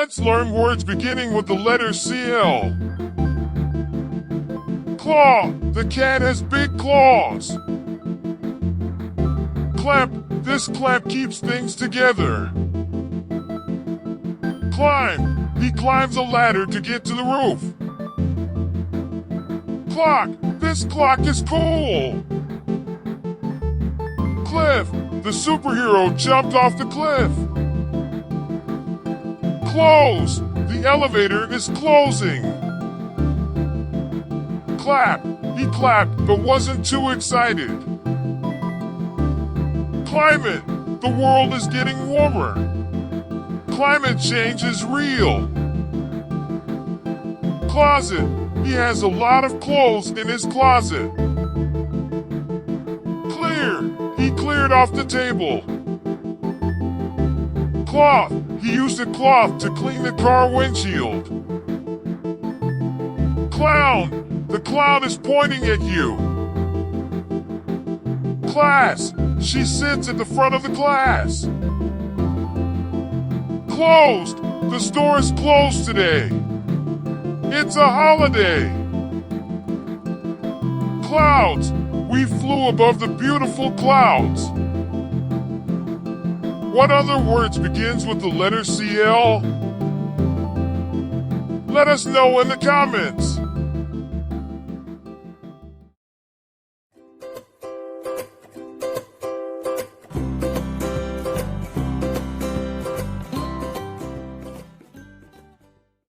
Let's learn words beginning with the letter CL. Claw. The cat has big claws. Clap. This clap keeps things together. Climb. He climbs a ladder to get to the roof. Clock. This clock is cool. Cliff. The superhero jumped off the cliff. Close. The elevator is closing. Clap. He clapped but wasn't too excited. Climate. The world is getting warmer. Climate change is real. Closet. He has a lot of clothes in his closet. Clear. He cleared off the table. Cloth. He used a cloth to clean the car windshield. Clown. The clown is pointing at you. Class. She sits at the front of the class. Closed. The store is closed today. It's a holiday. Clouds. We flew above the beautiful clouds. What other words begins with the letter CL? Let us know in the comments.